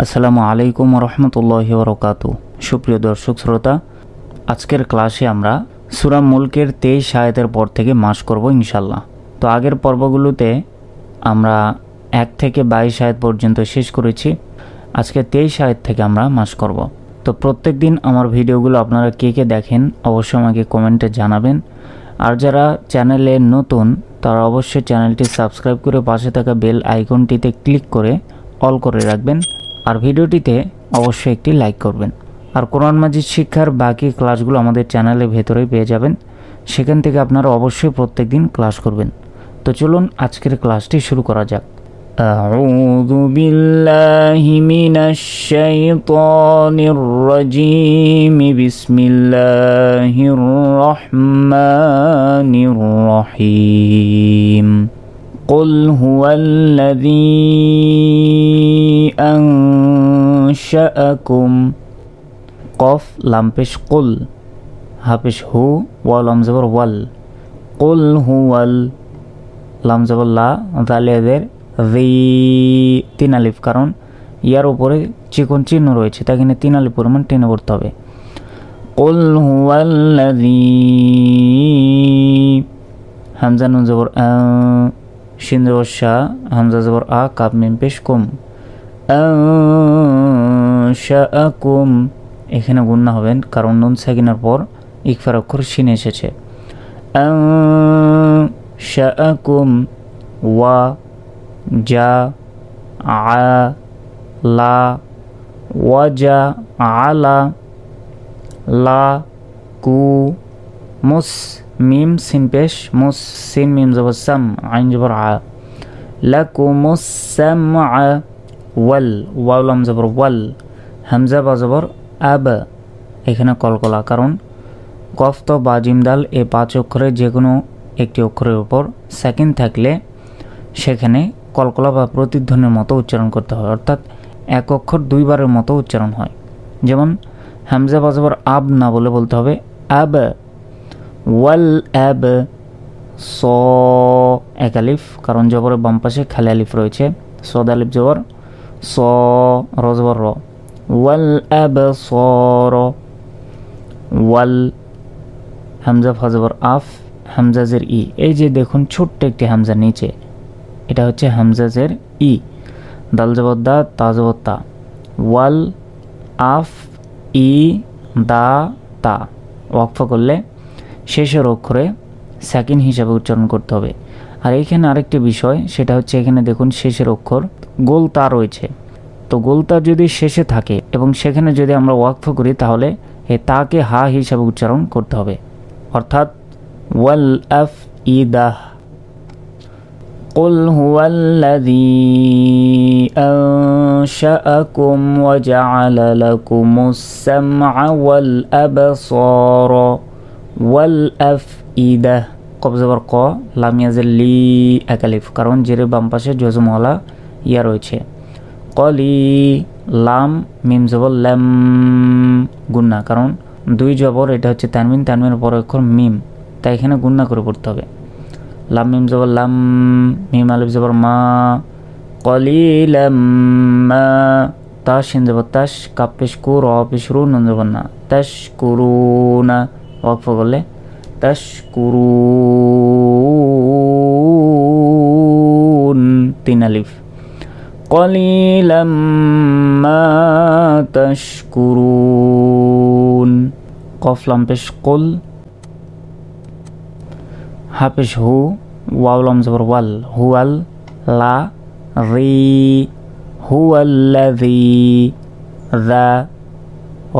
আসসালামু আলাইকুম রহমতুল্লাহি বারাকাতুহু। সুপ্রিয় দর্শক শ্রোতা, আজকের ক্লাসে আমরা সূরা মুলকের 23 আয়াতের পর থেকে মাস করব ইনশাল্লাহ। তো আগের পর্বগুলোতে আমরা 1 থেকে 22 আয়াত পর্যন্ত শেষ করেছি। আজকে 23 আয়াত থেকে আমরা মাস করব। তো প্রত্যেক দিন আমার ভিডিওগুলো আপনারা কে কে দেখেন অবশ্যই আমাকে কমেন্টে জানাবেন। আর যারা চ্যানেলে নতুন তারা অবশ্যই চ্যানেলটি সাবস্ক্রাইব করে পাশে থাকা বেল আইকনটিতে ক্লিক করে অল করে রাখবেন। আর ভিডিওটিতে অবশ্যই একটি লাইক করবেন। আর কোরআন মাজিদ শিক্ষার বাকি ক্লাসগুলো আমাদের চ্যানেলের ভেতরেই পেয়ে যাবেন, সেখান থেকে আপনারা অবশ্যই প্রত্যেক দিন ক্লাস করবেন। তো চলুন আজকের ক্লাসটি শুরু করা যাক। আউযু বিল্লাহি মিনাশ শাইতানির রাজীম, বিসমিল্লাহির রহমানির রহিম। قل هو الذي أنشأكم قف لام পেশ قل হা পেশ হু ওয়া লাম জবর ওয়াল قل هو লাম জবর লা জালিয়াদের জি তিন আলিফ, কারণ ইয়ার উপরে চিকন চিহ্ন রয়েছে তাই এখানে তিন আলিফ পরিমাণ টেনে পড়তে হবে। قل هو الذي হামজা নুন জবর শিন জবর শা হামজা জবর আ কাপ মিম পেশ কুম আনশাআকুম, এখানে গুণনা হবেন কারণ নুন সাকিনার পর ইকফার অক্ষর শিন এসেছে। আনশাআকুম ওয়া জা আ লা ওয়াজা আলা লা কু মুস মিম সিন পেশ মুস সিন মিম জবর সাম আইন জবর আ লাকুমুস সামআ ওয়াল ওয়াও লাম জবর ওয়াল হামজা বা জবর আব, এখানে কলকলা, কারণ কফ তো বা জিম দাল এই 5 অক্ষরের যে কোনো একটি অক্ষরের উপর সেকেন্ড থাকলে সেখানে কলকলা বা প্রতিধ্বনির মতো উচ্চারণ করতে হয়, অর্থাৎ এক অক্ষর দুইবারের মতো উচ্চারণ হয়। যেমন হামজা বা জবর আব না বলে বলতে হবে আব ওয়াল আব। স এক আলিফ, কারণ জবরের বাম পাশে খালি আলিফ রয়েছে, সদ আলিফ জবর স র জবর র ওয়াল আব স র ওয়াল হামজা ফা জবর আফ হামজাজের ই, এই যে দেখুন ছোট্ট একটি হামজা নিচে, এটা হচ্ছে হামজাজের ই। দাল জবর দা তা জবর তা ওয়াল আফ ই দা তা, ওয়াকফা করলে শেষের অক্ষরে সেকেন্ড হিসাবে উচ্চারণ করতে হবে। আর এইখানে আরেকটি বিষয়, সেটা হচ্ছে এখানে দেখুন শেষের অক্ষর গোল তা রয়েছে, তো গোল তা যদি শেষে থাকে এবং সেখানে যদি আমরা ওয়াকফা করি তাহলে এই তাকে হা হিসাবে উচ্চারণ করতে হবে, অর্থাৎ ওয়াল আফ ইদাহ। قل هو الذي أنشأكم وجعل لكم السمع والأبصار والأفئدة কব জবর ক লাম ইয়াজের লি এক আলিফ, কারণ জেরে বাম পাশে জজমওয়ালা ইয়া রয়েছে। কলি লাম মিম জবর লাম গুন্না, কারণ দুই জবর এটা হচ্ছে তানবিন, তানবিনের পর অক্ষর মিম, তাই এখানে গুন্না করে পড়তে হবে। লাম মিম জবর লাম মিম আলিফ জবর মা কলিলাম মা তাশ শিন জবর তাশ কাপ পেশ কু র পেশ রু নুন জবর না তাশকুরুনা, ওয়াকফা করলে তাশকুরুন তিন আলিফ কলিলাম মা তাশকুরুন কফ লাম পেশ কুল হা পেশ হু ওয়াও লাম জবর ওয়াল হুয়াল লা রি হুয়াল্লাযী যা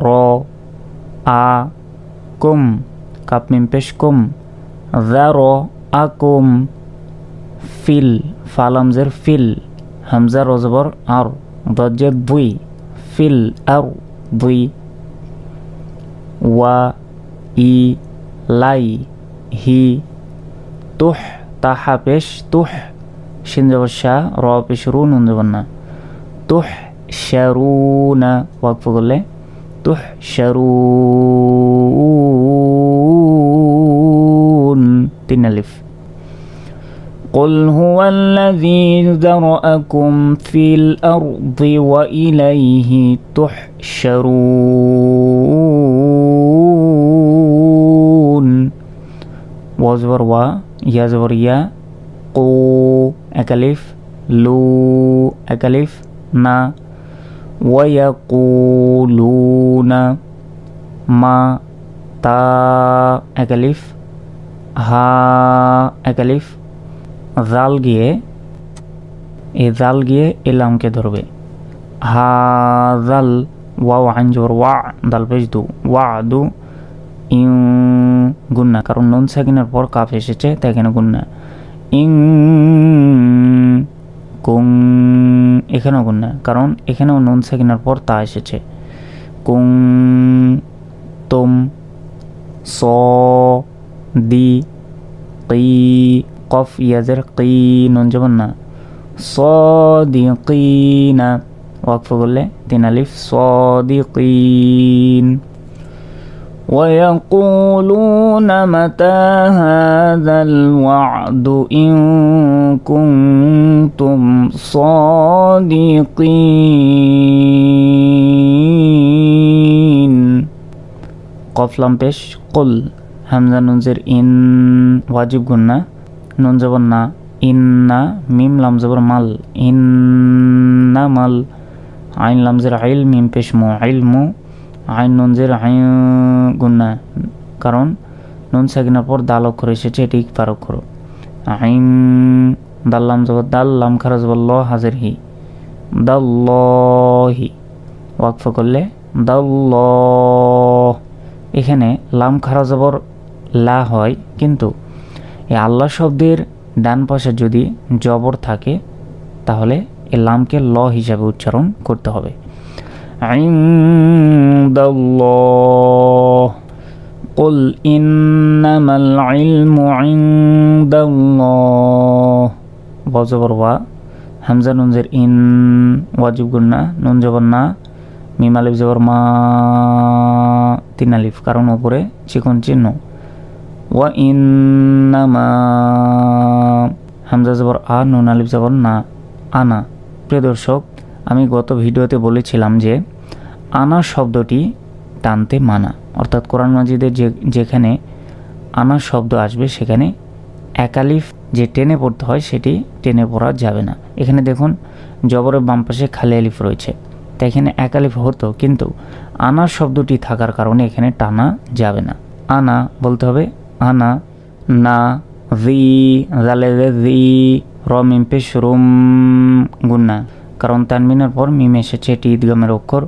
র আ কুম কাপ মিম পেশ কুম যার আকুম ফিল ফালামজের ফিল হামজা রজবর আর দজ্জের দুই ফিল আর দুই ওয়া ই লাই হি তুহ তাহা পেশ তুহ শিন জবর শাহ র পেশ রু নুন জবর না তুহ শারুনা, ওয়াকফ করলে তুহ শারুন তিন আলিফ قل هو الذي ذرأكم في الأرض وإليه تحشرون وزبر و يا زبر يا قو أكلف لو أكلف نا ويقولون ما تا أكلف হা একালিফ জাল গিয়ে এ লামকে ধরবে হা জাল ওয়াও আইন জবর ওয়া দাল পেশ দু ওয়া দু ইউ গুন্না, কারণ নুন সাকিনের পর কাফ এসেছে তাই এখানে গুন্না। ইং কুং এখানেও গুন্না, কারণ এখানেও নুন সাকিনের পর তা এসেছে। কুং তুম স দি কি কফ ইয়াজের কি নুন জবর না সাদিকিনা ওয়াকফ করলে 3 আলিফ সাদিকিন। ويقولون متى هذا الوعد إن كنتم صادقين قف لام পেশ قل হামজা নুন জের ইন ওয়াজিব গুন্না নুন জবর না ইন্না মিম লাম জবর মাল ইন্না মাল আইন লাম জের আইল মিম পেশ মু ইলমু আইন নুন জের আইন গুন্না, কারণ নুন সাকিনের পর দাল অক্ষর এসেছে, এটি ইকফার অক্ষর। আইন দাল লাম জবর দাল লাম খারা জবর ল হাজের হি দাল্লাহি ওয়াকফ করলে দাল্লাহ। এখানে লাম খারা জবর লা হয়, কিন্তু এই আল্লাহ শব্দের ডান পাশে যদি জবর থাকে তাহলে এই লামকে ল হিসাবে উচ্চারণ করতে হবে। ইনদাল্লাহ কুল ইন্নামাল ইলমু ইনদাল্লাহ ওয়া জবর ওয়া হামজা নুন জের ইন ওয়াজিব গুন্না নুন জবর না মিম আলিফ জবর মা 3 আলিফ, কারণ উপরে চিকন চিহ্ন। ওয়া ইন্নামা হামজা জবর আ নুন আলিফ জবর না আনা। প্রিয় দর্শক, আমি গত ভিডিওতে বলেছিলাম যে আনা শব্দটি টানতে মানা, অর্থাৎ কোরআন মাজিদের যেখানে আনা শব্দ আসবে সেখানে একালিফ যে টেনে পড়তে হয় সেটি টেনে পড়া যাবে না। এখানে দেখুন জবরের বাম পাশে খালি আলিফ রয়েছে, তাই এখানে একালিফ হতো, কিন্তু আনা শব্দটি থাকার কারণে এখানে টানা যাবে না। আনা বলতে হবে আনা না জি জালে জি র মিম পেশ রুম গুন্না, কারণ তানমিনের পর মিম এসেছে, এটি ঈদগামের অক্ষর।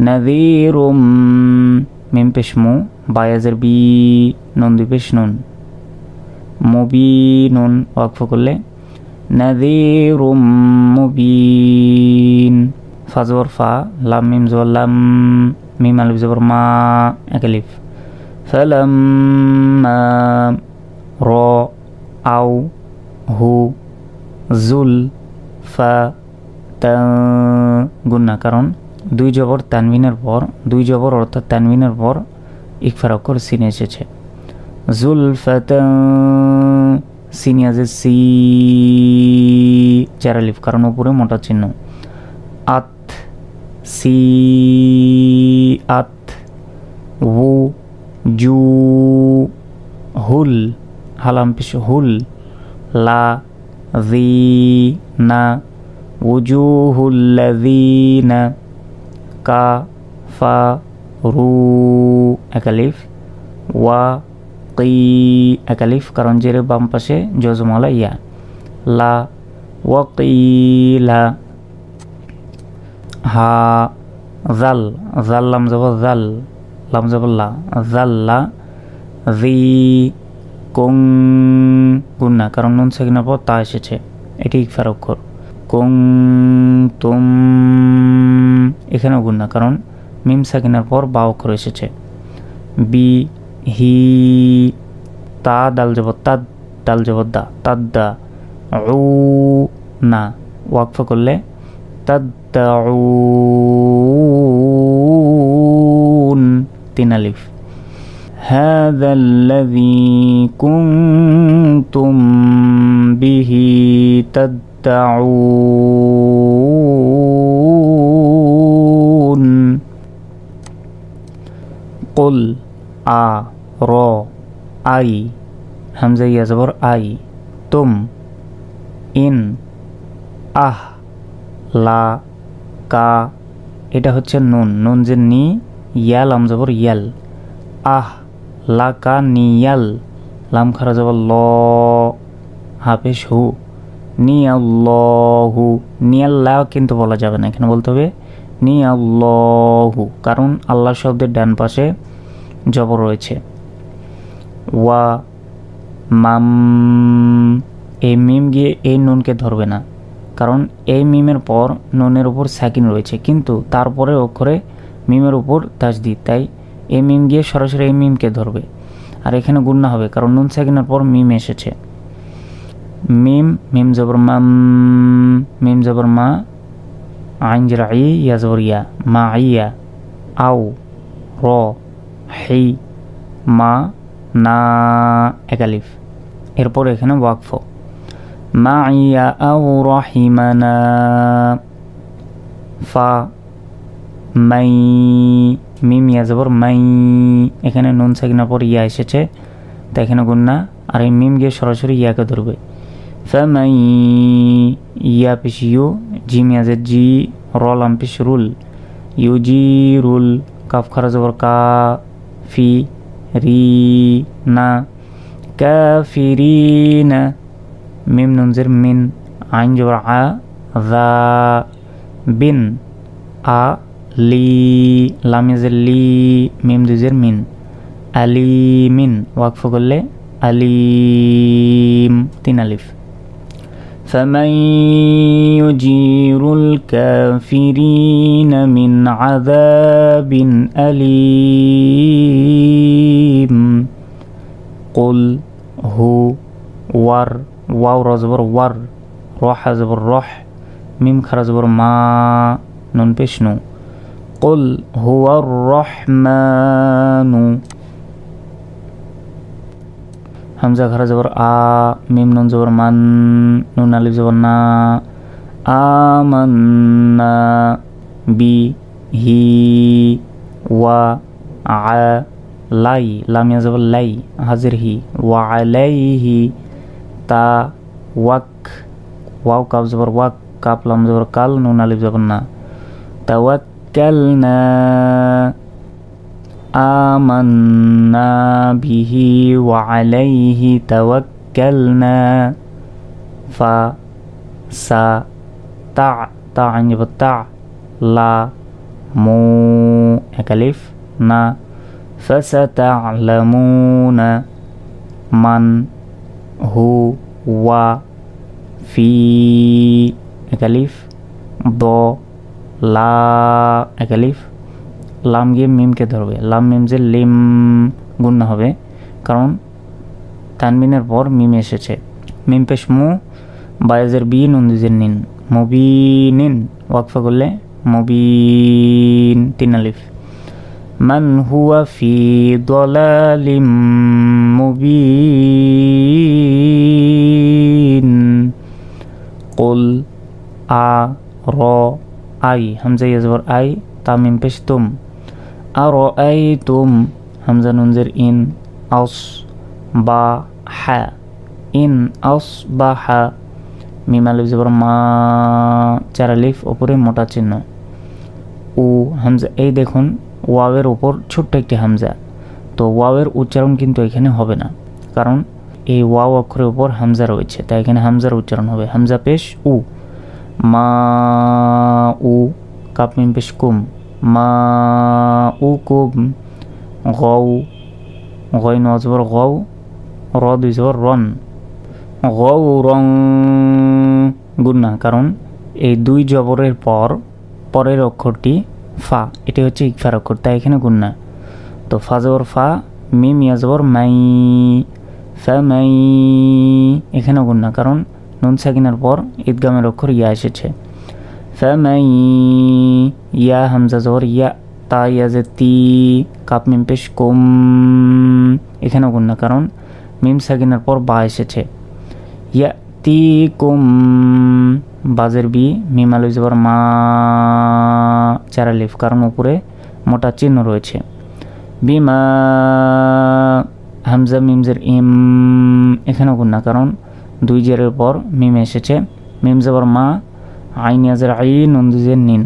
নাযীরুম মিম পেশ মু বায়াজের বি নুন দুই পেশ নুন মুবিনুন ওয়াকফ করলে নাযীরুম মুবিন। ফা জবর ফা লাম মিম জবর লাম মিম আলিফ জবর মা এক আলিফ। ফালাম্মা র আও হু জুল ফা তা গুন্না, কারণ দুই জবর তানবিনের পর দুই জবর অর্থাৎ তানবিনের পর ইকফার অক্ষর সিন এসেছে। জুলফাতা সিনিয়াজে সি 4 আলিফ, কারণ উপরে মোটা চিহ্ন। আত সি আত উ জু হুল হালাম পেশ হুল লা জি না উজুহুল্লাযীনা কা ফা রু একালিফ ওয়া কি একালিফ, কারণ জের বাম পাশে জজমালা ইয়া লা ওয়াকিলা। হা জাল জাল লাম জবর জাল লাম জবর লা জাল্লা জি কুং গুন্না, কারণ নুন সাকিনের পর তা এসেছে, এটি ইকফার অক্ষর। কুং তুম এখানেও গুন্না, কারণ মিম সাকিনের পর বা অক্ষর এসেছে। বি হি তা দাল জবর তাদ দাল জবর দা তাদ্দা উ না ওয়াকফ করলে তাদ্দাউন 3 আলিফ। হাযাল্লাযী কুনতুম বিহি তাদদাউন। কুল আ র আই হামজা ইয়া জবর আই তুম ইন আহ লা কা এটা হচ্ছে নুন, নুন যে নি ইয়াল লাম জবর ইয়াল আহ লা কা নিয়াল লাম খারা জবর ল হাফেশ হু নিয়াল্লাহু নিয়াল্লাহ কিন্তু বলা যাবে না, এখানে বলতে হবে নিয়াল্লাহু, কারণ আল্লাহ শব্দের ডান পাশে জবর রয়েছে। ওয়া মাম এই মিম গিয়ে এই নুনকে ধরবে না, কারণ এই মিমের পর নুনের উপর সাকিন রয়েছে, কিন্তু তারপরে অক্ষরে মিমের উপর তাসদিদ, তাই এই মিম গিয়ে সরাসরি এই মিমকে ধরবে। আর এখানে গুণনা হবে কারণ নুন সাকিনের পর মিম এসেছে। মিম মিম জবর মাম মিম জবর মা আইন জের আই ইয়া জবর ইয়া মা আইয়া আও র হি মা না একালিফ, এরপর এখানে ওয়াকফ মা আইয়া আও রহিমানা ফা মাই মিম ইয়া জবর মাই এখানে নুন সাকিনের পর ইয়া এসেছে, তাই এখানে গুণনা, আর এই মিম গিয়ে সরাসরি ইয়াকে ধরবে। ফামাই ইয়া পেশ ইউ জিম ইয়া জের জি র লাম পেশ rule you G rule calf খারা জবর কা ফি রি না কাফিরিনা মিম নুন জের মিন আইন জবর আ যা বিন আ লি লাম ইয়াজের লি মিম দুজের মিন আলিমিন ওয়াকফ করলে আলিম তিন আলিফ। ফামান ইউজিরুল কাফিরিনা মিন আযাবিন আলিম। কুল হু ওয়ার ওয়াও র জবর ওয়ার রহ জবর রহ মিম খারা জবর মা নুন পেশ নু কুল হুয়ার রহমানু হামজা খারা জবর আ মিম নুন জবর মান নুন আলিফ জবর না আমান্না বি হি ওয়া আ লাই লামিয়া জবর লাই হাজির হি ওয়া আলাইহি তা ওয়াক ওয়াও কাফ জবর ওয়াক কাপ লাম জবর কাল নুন আলিফ জবর না তাওয়াক্কালনা আমান্না বিহি ওয়া আলাইহি তাওয়াক্কালনা ফা সা তা তা আইন জবর তা লা মু একালিফ না ফাসাতা'লামুনা মান হু ওয়া ফি একালিফ দ লা একালিফ লাম গিয়ে মিমকে ধরবে, লাম মিম যে লিম গুণনা হবে কারণ তানবিনের পর মিম এসেছে। মিম পেশ মু বায়াজের বি নুন দুজের নিন মুবিনিন ওয়াকফা করলে মুবিন তিন আলিফ। মান হুয়া ফি দালালিম মুবিন। কুল আ র আই হামজা ইয়াজবর আই তামিম পেশ তুম আর আই তুম হামজা নুনজের ইন আস বা হা ইন আস বা হা মিম আলিফ জবর মা চার আলিফ ওপরে মোটা চিহ্ন উ হামজা এই দেখুন ওয়াওয়ের ওপর ছোট্ট একটি হামজা, তো ওয়াওয়ের উচ্চারণ কিন্তু এখানে হবে না কারণ এই ওয়াও অক্ষরের উপর হামজা রয়েছে, তাই এখানে হামজার উচ্চারণ হবে হামজা পেশ উ মা উ কাপ মিম পেশ কুম মা উ কুম গৌ গই নজবর গৌ র দুই জবর রন গৌ রং গুণনা, কারণ এই দুই জবরের পর পরের অক্ষরটি ফা, এটি হচ্ছে ইকফার অক্ষর, তাই এখানে গুণনা। তো ফা জবর ফা মিম ইয়া জবর মাই ফা মাই এখানে গুণনা, কারণ নুন সাকিনের পর ঈদগামের অক্ষর ইয়া এসেছে। ফা মাই ইয়া হামজা জবর ইয়া তা ইয়াজের তি, কাপ মিম পেশ কুম, এখানেও গুণ না, কারণ মিম সাকিনের পর বা এসেছে। ইয়া তি কুম, বাজের বি, মিম আলু জবর মা, চার আলিফ, কারণ উপরে মোটা চিহ্ন রয়েছে। বিমা, হামজা মিমজের ইম, এখানেও গুণ না, কারণ দুই জেরের পর মিম এসেছে। মিম জবর মা, আইন ইয়াজের আই, নুন দুজের নিন,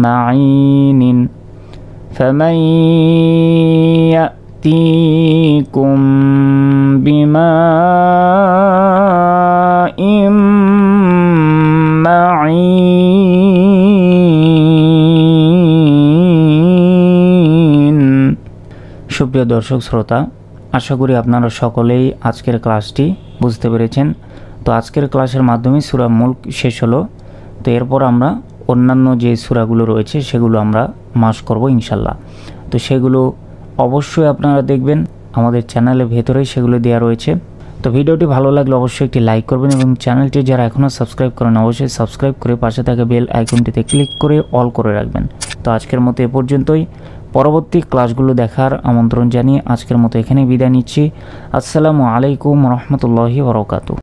মা আইনিন। ফামান ইয়াতিকুম বিমাইম মাইন। সুপ্রিয় দর্শক শ্রোতা, আশা করি আপনারা সকলেই আজকের ক্লাসটি বুঝতে পেরেছেন। তো আজকের ক্লাসের মাধ্যমে সূরা মুলক শেষ হলো। তো এরপর আমরা অন্যান্য যে সূরাগুলো রয়েছে সেগুলো আমরা মাস করব ইনশাল্লাহ। তো সেগুলো অবশ্যই আপনারা দেখবেন, আমাদের চ্যানেলের ভেতরেই সেগুলো দেওয়া রয়েছে। তো ভিডিওটি ভালো লাগলে অবশ্যই একটি লাইক করবেন এবং চ্যানেলটি যারা এখনও সাবস্ক্রাইব করেন অবশ্যই সাবস্ক্রাইব করে পাশে থাকা বেল আইকনটিতে ক্লিক করে অল করে রাখবেন। তো আজকের মতো এ পর্যন্তই। পরবর্তী ক্লাসগুলো দেখার আমন্ত্রণ জানিয়ে আজকের মতো এখানেই বিদায় নিচ্ছি। আসসালামু আলাইকুম রহমতুল্লাহি ওয়া বারাকাতুহু।